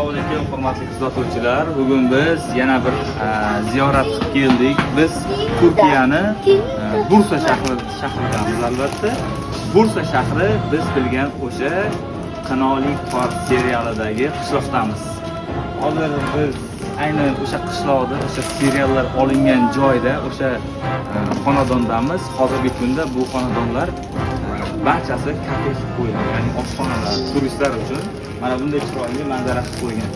Assalomu alaykum hurmatli kuzatuvchilar. Bugun biz yana bir ziyorat qilib keldik. Biz Turkiyani Bursa shahridamiz albatta. Bursa shahri biz bilgan o'sha Qanoli Park serialidagi qishloqdamiz. Hozir biz ayni o'sha qishloqda, o'sha seriallar olingan joyda, o'sha xonadondamiz. Hozirgi kunda bu xonadonlar barchasi kafe qilib qo'yilgan, ya'ni oshxonalar turistlar uchun mana bunday chiroyli manzara qilib qo'ygan.